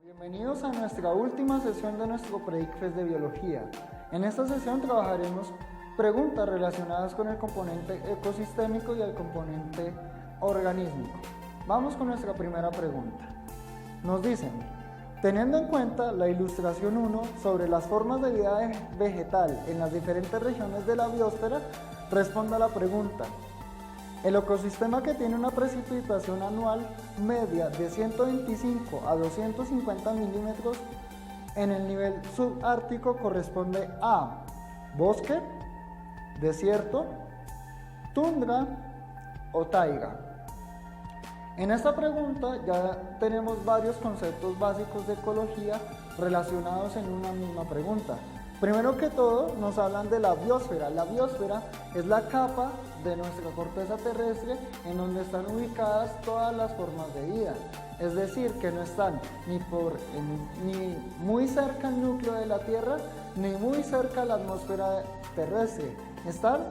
Bienvenidos a nuestra última sesión de nuestro Predicfest de Biología. En esta sesión trabajaremos preguntas relacionadas con el componente ecosistémico y el componente organísmico. Vamos con nuestra primera pregunta. Nos dicen, teniendo en cuenta la ilustración 1 sobre las formas de vida vegetal en las diferentes regiones de la biosfera, responda a la pregunta. El ecosistema que tiene una precipitación anual media de 125 a 250 milímetros en el nivel subártico corresponde a bosque, desierto, tundra o taiga. En esta pregunta ya tenemos varios conceptos básicos de ecología relacionados en una misma pregunta. Primero que todo nos hablan de la biosfera. La biosfera es la capa de nuestra corteza terrestre en donde están ubicadas todas las formas de vida. Es decir, que no están ni muy cerca al núcleo de la Tierra ni muy cerca a la atmósfera terrestre. Están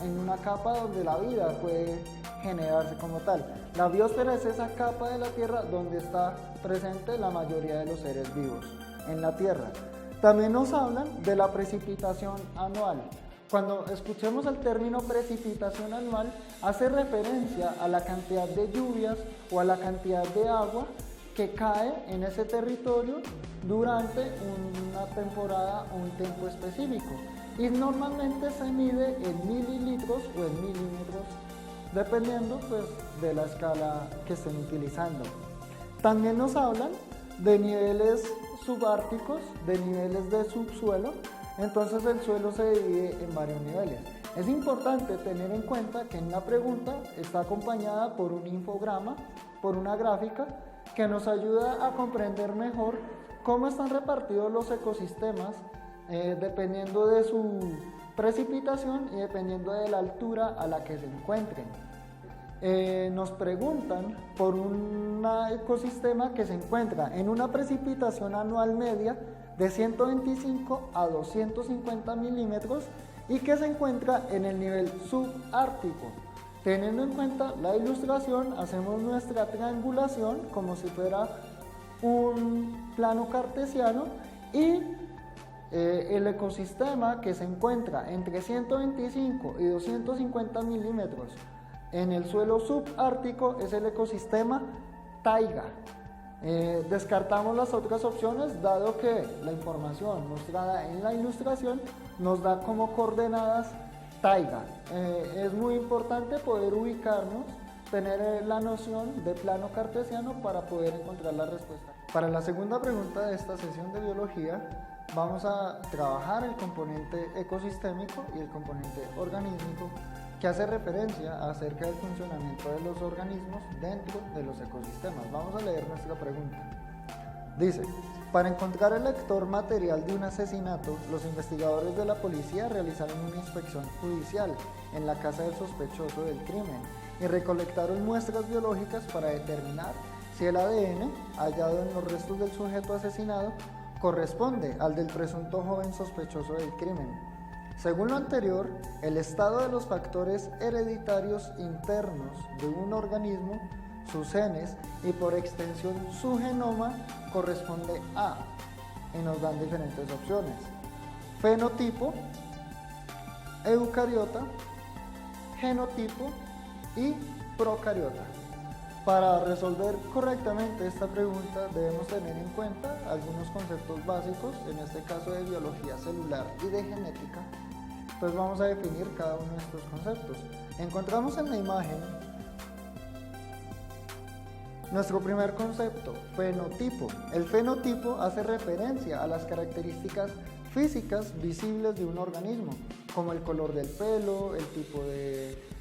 en una capa donde la vida puede generarse como tal. La biosfera es esa capa de la Tierra donde está presente la mayoría de los seres vivos en la Tierra. También nos hablan de la precipitación anual. Cuando escuchemos el término precipitación anual, hace referencia a la cantidad de lluvias o a la cantidad de agua que cae en ese territorio durante una temporada o un tiempo específico. Y normalmente se mide en mililitros o en milímetros, dependiendo pues, de la escala que estén utilizando. También nos hablan de niveles subárticos, de niveles de subsuelo. Entonces el suelo se divide en varios niveles. Es importante tener en cuenta que en la pregunta está acompañada por un infograma, por una gráfica que nos ayuda a comprender mejor cómo están repartidos los ecosistemas dependiendo de su precipitación y dependiendo de la altura a la que se encuentren. Nos preguntan por un ecosistema que se encuentra en una precipitación anual media de 125 a 250 milímetros y que se encuentra en el nivel subártico. Teniendo en cuenta la ilustración, hacemos nuestra triangulación como si fuera un plano cartesiano y el ecosistema que se encuentra entre 125 y 250 milímetros en el suelo subártico es el ecosistema taiga. Descartamos las otras opciones dado que la información mostrada en la ilustración nos da como coordenadas taiga. Es muy importante poder ubicarnos, tener la noción de plano cartesiano para poder encontrar la respuesta. Para la segunda pregunta de esta sesión de biología vamos a trabajar el componente ecosistémico y el componente organísmico que hace referencia acerca del funcionamiento de los organismos dentro de los ecosistemas. Vamos a leer nuestra pregunta. Dice, para encontrar el lector material de un asesinato, los investigadores de la policía realizaron una inspección judicial en la casa del sospechoso del crimen y recolectaron muestras biológicas para determinar si el ADN hallado en los restos del sujeto asesinado corresponde al del presunto joven sospechoso del crimen. Según lo anterior, el estado de los factores hereditarios internos de un organismo, sus genes y por extensión su genoma corresponde a, y nos dan diferentes opciones: fenotipo, eucariota, genotipo y procariota. Para resolver correctamente esta pregunta debemos tener en cuenta algunos conceptos básicos, en este caso de biología celular y de genética. Entonces vamos a definir cada uno de estos conceptos. Encontramos en la imagen nuestro primer concepto, fenotipo. El fenotipo hace referencia a las características físicas visibles de un organismo, como el color del pelo, el tipo de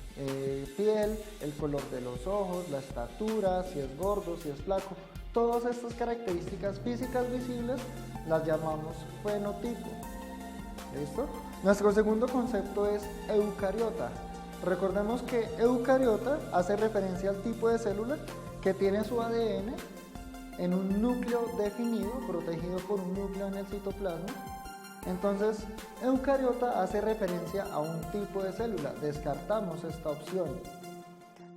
piel, el color de los ojos, la estatura, si es gordo, si es flaco. Todas estas características físicas visibles las llamamos fenotipo. ¿Listo? Nuestro segundo concepto es eucariota. Recordemos que eucariota hace referencia al tipo de célula que tiene su ADN en un núcleo definido, protegido por un núcleo en el citoplasma. Entonces, eucariota hace referencia a un tipo de célula. Descartamos esta opción.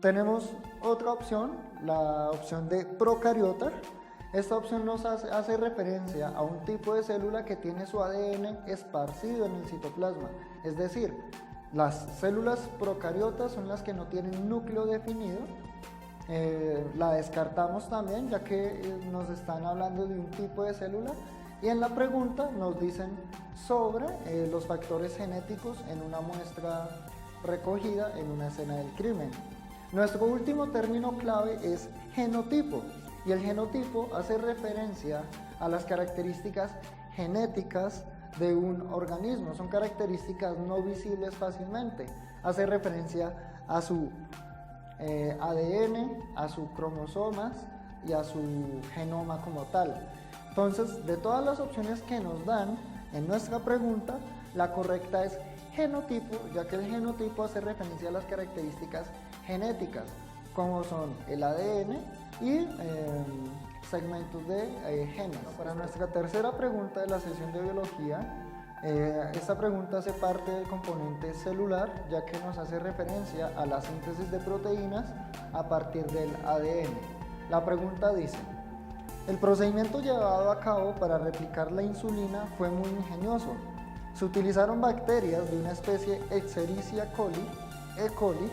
Tenemos otra opción, la opción de procariota, Esta opción nos hace referencia a un tipo de célula que tiene su ADN esparcido en el citoplasma, es decir, las células procariotas son las que no tienen núcleo definido. La descartamos también, ya que nos están hablando de un tipo de célula, y en la pregunta nos dicen sobre los factores genéticos en una muestra recogida en una escena del crimen. Nuestro último término clave es genotipo, y el genotipo hace referencia a las características genéticas de un organismo. Son características no visibles fácilmente. Hace referencia a su ADN, a sus cromosomas y a su genoma como tal. Entonces, de todas las opciones que nos dan en nuestra pregunta, la correcta es genotipo, ya que el genotipo hace referencia a las características genéticas, como son el ADN y segmentos de genes. Para nuestra tercera pregunta de la sesión de biología, esta pregunta hace parte del componente celular, ya que nos hace referencia a la síntesis de proteínas a partir del ADN. La pregunta dice: el procedimiento llevado a cabo para replicar la insulina fue muy ingenioso. Se utilizaron bacterias de una especie Escherichia coli, E. coli,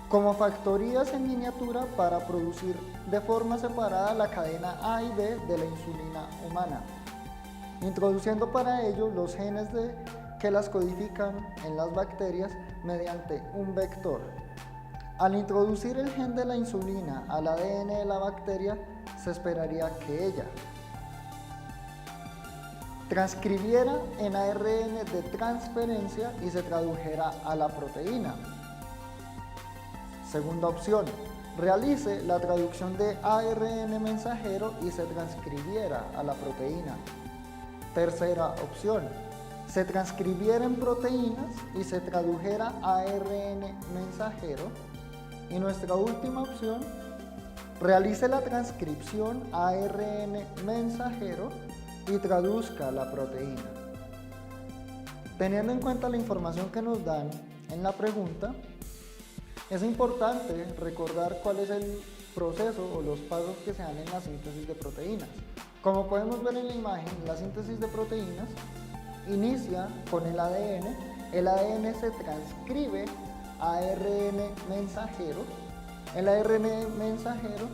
como factorías en miniatura para producir de forma separada la cadena A y B de la insulina humana, introduciendo para ello los genes que las codifican en las bacterias mediante un vector. Al introducir el gen de la insulina al ADN de la bacteria, se esperaría que ella transcribiera en ARN de transferencia y se tradujera a la proteína. Segunda opción, realice la traducción de ARN mensajero y se transcribiera a la proteína. Tercera opción, se transcribiera en proteínas y se tradujera a ARN mensajero. Y nuestra última opción, realice la transcripción a ARN mensajero y traduzca la proteína. Teniendo en cuenta la información que nos dan en la pregunta, es importante recordar cuál es el proceso o los pasos que se dan en la síntesis de proteínas. Como podemos ver en la imagen, la síntesis de proteínas inicia con el ADN se transcribe a ARN mensajero, el ARN mensajero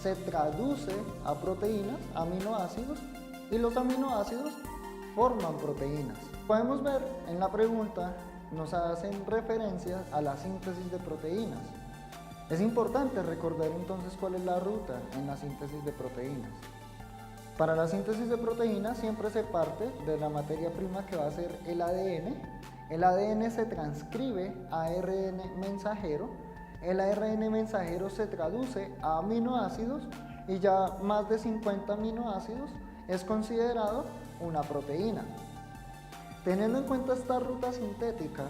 se traduce a proteínas, aminoácidos, y los aminoácidos forman proteínas. Podemos ver en la pregunta, nos hacen referencia a la síntesis de proteínas. Es importante recordar entonces cuál es la ruta en la síntesis de proteínas. Para la síntesis de proteínas siempre se parte de la materia prima que va a ser el ADN. El ADN se transcribe a ARN mensajero, el ARN mensajero se traduce a aminoácidos y ya más de 50 aminoácidos es considerado una proteína. Teniendo en cuenta esta ruta sintética,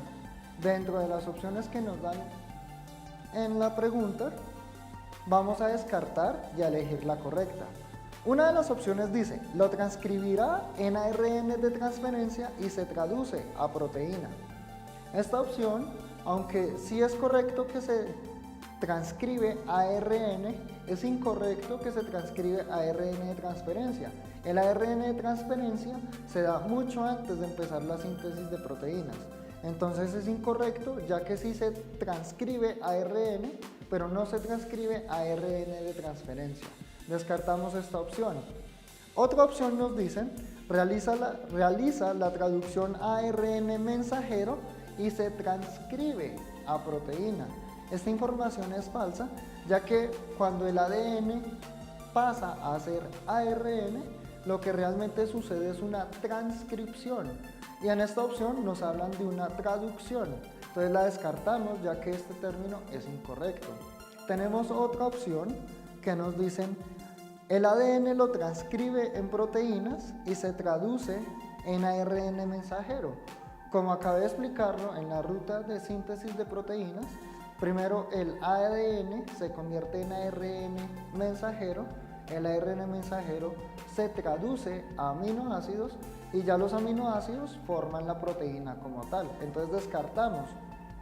dentro de las opciones que nos dan en la pregunta, vamos a descartar y a elegir la correcta. Una de las opciones dice, lo transcribirá en ARN de transferencia y se traduce a proteína. Esta opción, aunque sí es correcto que se transcribe ARN, es incorrecto que se transcribe ARN de transferencia. El ARN de transferencia se da mucho antes de empezar la síntesis de proteínas. Entonces es incorrecto, ya que sí se transcribe ARN, pero no se transcribe ARN de transferencia. Descartamos esta opción. Otra opción nos dice, realiza la traducción a ARN mensajero y se transcribe a proteína. Esta información es falsa, ya que cuando el ADN pasa a ser ARN, lo que realmente sucede es una transcripción. Y en esta opción nos hablan de una traducción. Entonces la descartamos, ya que este término es incorrecto. Tenemos otra opción que nos dicen, el ADN lo transcribe en proteínas y se traduce en ARN mensajero. Como acabé de explicarlo en la ruta de síntesis de proteínas, primero el ADN se convierte en ARN mensajero, el ARN mensajero se traduce a aminoácidos y ya los aminoácidos forman la proteína como tal. Entonces descartamos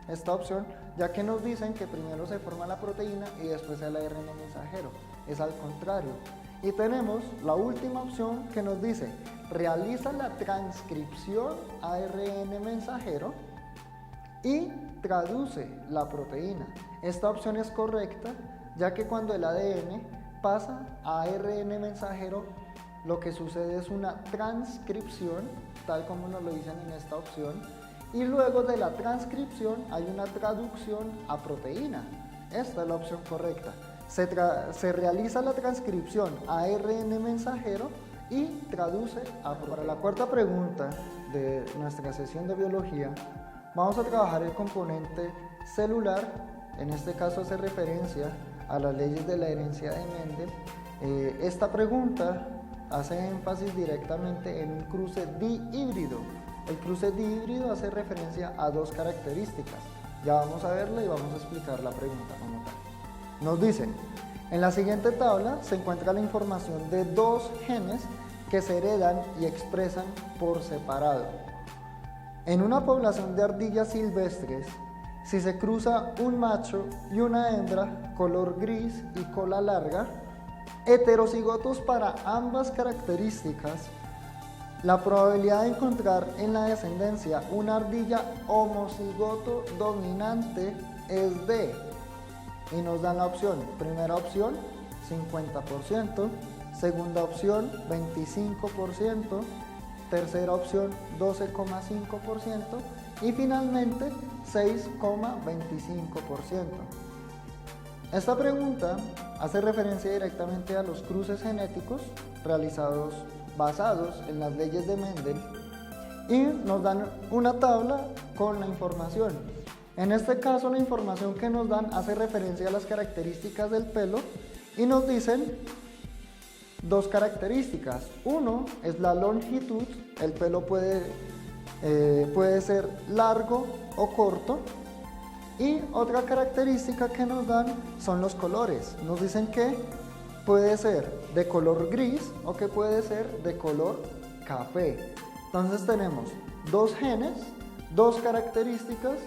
esta opción, ya que nos dicen que primero se forma la proteína y después el ARN mensajero. Es al contrario. Y tenemos la última opción que nos dice, realiza la transcripción ARN mensajero y traduce la proteína. Esta opción es correcta, ya que cuando el ADN pasa a ARN mensajero, lo que sucede es una transcripción, tal como nos lo dicen en esta opción, y luego de la transcripción hay una traducción a proteína. Esta es la opción correcta. Se realiza la transcripción a ARN mensajero y traduce a proteína. Para la cuarta pregunta de nuestra sesión de biología, vamos a trabajar el componente celular. En este caso hace referencia a las leyes de la herencia de Mendel. Esta pregunta hace énfasis directamente en un cruce dihíbrido. El cruce dihíbrido hace referencia a dos características. Ya vamos a verla y vamos a explicar la pregunta como tal. Nos dicen, en la siguiente tabla se encuentra la información de dos genes que se heredan y expresan por separado. En una población de ardillas silvestres, si se cruza un macho y una hembra, color gris y cola larga, heterocigotos para ambas características, la probabilidad de encontrar en la descendencia una ardilla homocigoto dominante es de, y nos dan la opción, primera opción 50%, segunda opción 25%, tercera opción 12,5% y finalmente 6,25%. Esta pregunta hace referencia directamente a los cruces genéticos realizados basados en las leyes de Mendel y nos dan una tabla con la información. En este caso la información que nos dan hace referencia a las características del pelo y nos dicen dos características. Uno es la longitud, el pelo puede ser largo o corto. Y otra característica que nos dan son los colores. Nos dicen que puede ser de color gris o que puede ser de color café. Entonces tenemos dos genes, dos características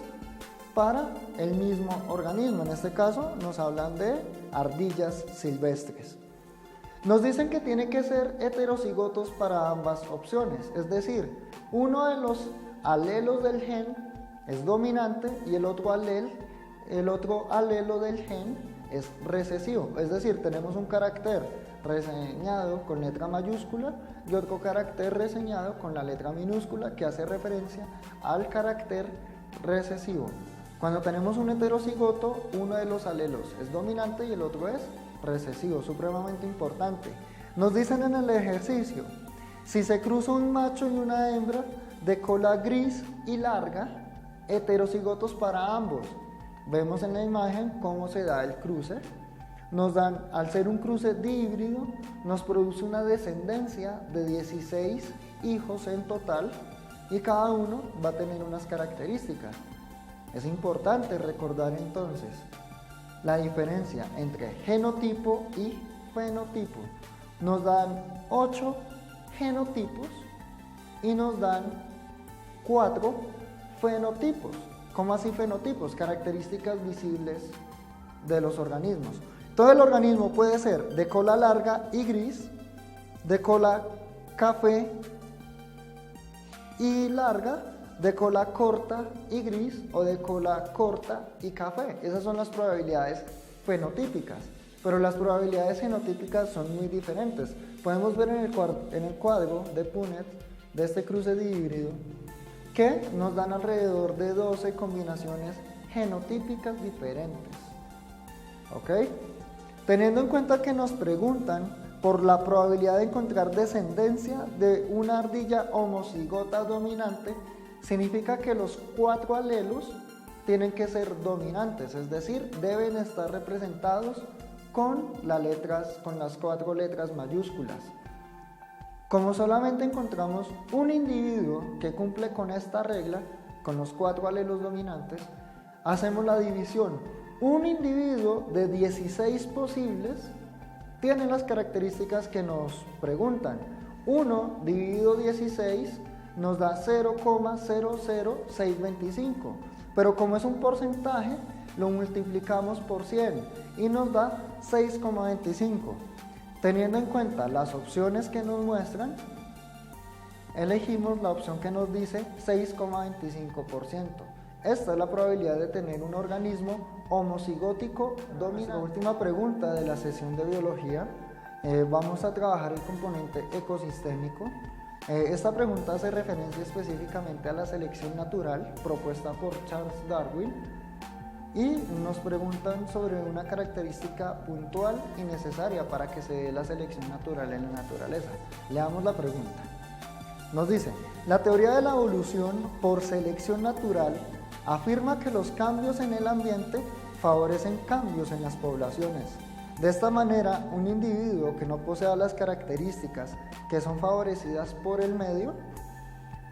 para el mismo organismo. En este caso nos hablan de ardillas silvestres. Nos dicen que tiene que ser heterocigotos para ambas opciones, es decir, uno de los alelos del gen es dominante y el otro alelo del gen es recesivo, es decir, tenemos un carácter reseñado con letra mayúscula y otro carácter reseñado con la letra minúscula que hace referencia al carácter recesivo. Cuando tenemos un heterocigoto, uno de los alelos es dominante y el otro es recesivo, supremamente importante. Nos dicen en el ejercicio, si se cruza un macho y una hembra de cola gris y larga, heterocigotos para ambos. Vemos en la imagen cómo se da el cruce. Nos dan, al ser un cruce dihíbrido, nos produce una descendencia de 16 hijos en total y cada uno va a tener unas características. Es importante recordar entonces la diferencia entre genotipo y fenotipo. Nos dan 8 genotipos y nos dan 4 fenotipos. ¿Cómo así fenotipos? Características visibles de los organismos. Todo el organismo puede ser de cola larga y gris, de cola café y larga, de cola corta y gris o de cola corta y café. Esas son las probabilidades fenotípicas, pero las probabilidades genotípicas son muy diferentes. Podemos ver en el cuadro de Punnett de este cruce dihíbrido que nos dan alrededor de 12 combinaciones genotípicas diferentes. ¿Ok? Teniendo en cuenta que nos preguntan por la probabilidad de encontrar descendencia de una ardilla homocigota dominante, significa que los 4 alelos tienen que ser dominantes, es decir, deben estar representados con las 4 letras mayúsculas. Como solamente encontramos un individuo que cumple con esta regla, con los 4 alelos dominantes, hacemos la división. Un individuo de 16 posibles tiene las características que nos preguntan. 1 dividido 16 nos da 0,00625, pero como es un porcentaje, lo multiplicamos por 100 y nos da 6,25. Teniendo en cuenta las opciones que nos muestran, elegimos la opción que nos dice 6,25%. Esta es la probabilidad de tener un organismo homocigótico dominante. La última pregunta de la sesión de biología, vamos a trabajar el componente ecosistémico. Esta pregunta hace referencia específicamente a la selección natural propuesta por Charles Darwin y nos preguntan sobre una característica puntual y necesaria para que se dé la selección natural en la naturaleza. Leamos la pregunta. Nos dice, la teoría de la evolución por selección natural afirma que los cambios en el ambiente favorecen cambios en las poblaciones. De esta manera, un individuo que no posea las características que son favorecidas por el medio,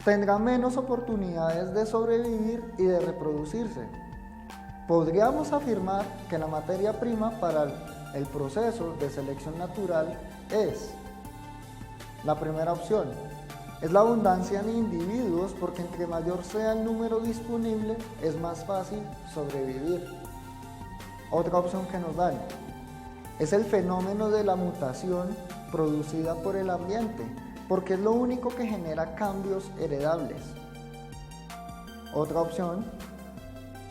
tendrá menos oportunidades de sobrevivir y de reproducirse. Podríamos afirmar que la materia prima para el proceso de selección natural es la primera opción. Es la abundancia en individuos porque entre mayor sea el número disponible es más fácil sobrevivir. Otra opción que nos dan es el fenómeno de la mutación producida por el ambiente porque es lo único que genera cambios heredables. Otra opción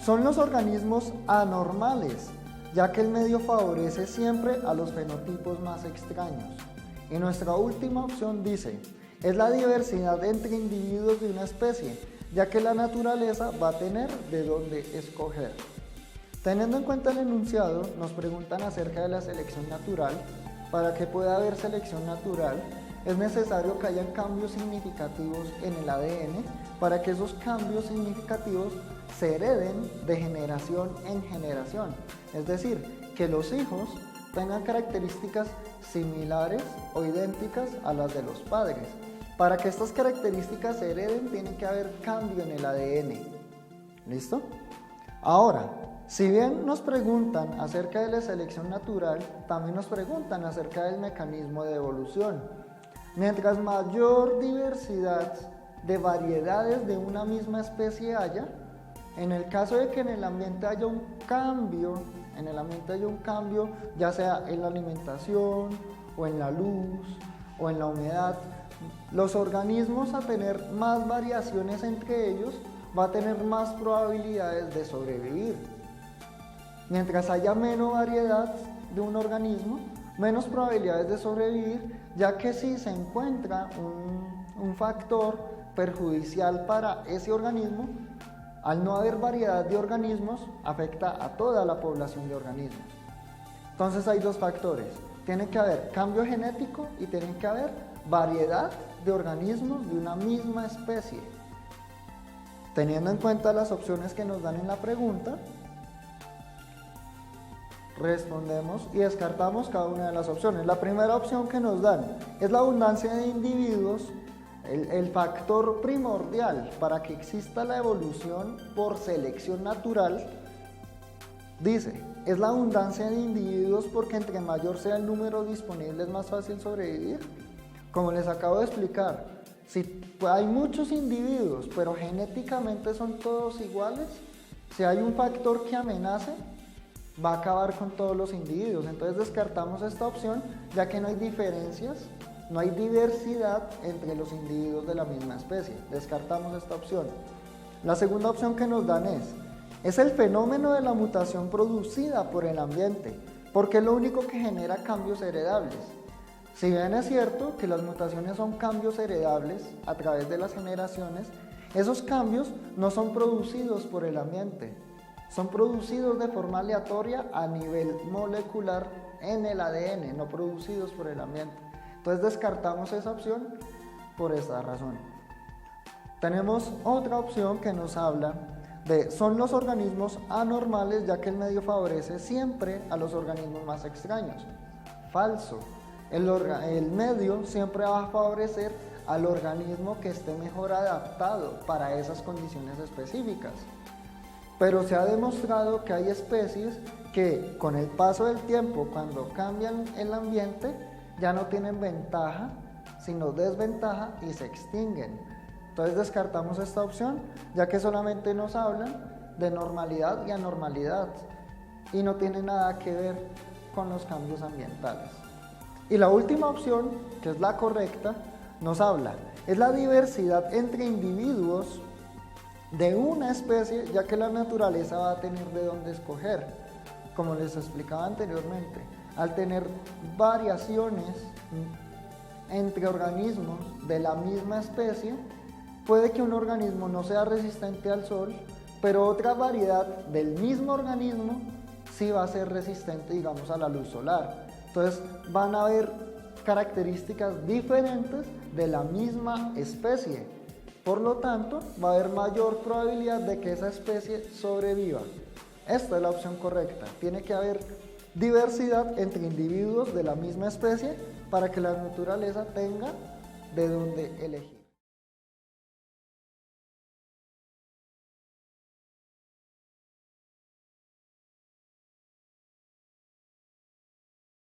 son los organismos anormales ya que el medio favorece siempre a los fenotipos más extraños. Y nuestra última opción dice es la diversidad entre individuos de una especie, ya que la naturaleza va a tener de dónde escoger. Teniendo en cuenta el enunciado, nos preguntan acerca de la selección natural. Para que pueda haber selección natural, es necesario que hayan cambios significativos en el ADN para que esos cambios significativos se hereden de generación en generación. Es decir, que los hijos tengan características similares o idénticas a las de los padres. Para que estas características se hereden, tiene que haber cambio en el ADN. ¿Listo? Ahora, si bien nos preguntan acerca de la selección natural, también nos preguntan acerca del mecanismo de evolución. Mientras mayor diversidad de variedades de una misma especie haya, en el caso de que en el ambiente haya un cambio, ya sea en la alimentación, o en la luz, o en la humedad, los organismos a tener más variaciones entre ellos va a tener más probabilidades de sobrevivir. Mientras haya menos variedad de un organismo, menos probabilidades de sobrevivir, ya que si se encuentra un factor perjudicial para ese organismo, al no haber variedad de organismos, afecta a toda la población de organismos. Entonces hay dos factores, tiene que haber cambio genético y tiene que haber variedad de organismos de una misma especie. Teniendo en cuenta las opciones que nos dan en la pregunta, respondemos y descartamos cada una de las opciones. La primera opción que nos dan es la abundancia de individuos. El factor primordial para que exista la evolución por selección natural, dice, es la abundancia de individuos porque entre mayor sea el número disponible es más fácil sobrevivir. Como les acabo de explicar, si hay muchos individuos pero genéticamente son todos iguales, si hay un factor que amenace, va a acabar con todos los individuos. Entonces descartamos esta opción ya que no hay diferencias, no hay diversidad entre los individuos de la misma especie. Descartamos esta opción. La segunda opción que nos dan es el fenómeno de la mutación producida por el ambiente, porque es lo único que genera cambios heredables. Si bien es cierto que las mutaciones son cambios heredables a través de las generaciones, esos cambios no son producidos por el ambiente, son producidos de forma aleatoria a nivel molecular en el ADN, no producidos por el ambiente. Entonces descartamos esa opción por esta razón. Tenemos otra opción que nos habla de son los organismos anormales ya que el medio favorece siempre a los organismos más extraños. Falso. El medio siempre va a favorecer al organismo que esté mejor adaptado para esas condiciones específicas. Pero se ha demostrado que hay especies que con el paso del tiempo, cuando cambian el ambiente, ya no tienen ventaja, sino desventaja y se extinguen. Entonces descartamos esta opción, ya que solamente nos hablan de normalidad y anormalidad y no tiene nada que ver con los cambios ambientales. Y la última opción, que es la correcta, nos habla, es la diversidad entre individuos de una especie, ya que la naturaleza va a tener de dónde escoger, como les explicaba anteriormente. Al tener variaciones entre organismos de la misma especie, puede que un organismo no sea resistente al sol, pero otra variedad del mismo organismo sí va a ser resistente, digamos, a la luz solar. Entonces van a haber características diferentes de la misma especie. Por lo tanto, va a haber mayor probabilidad de que esa especie sobreviva. Esta es la opción correcta. Tiene que haber diversidad entre individuos de la misma especie para que la naturaleza tenga de dónde elegir.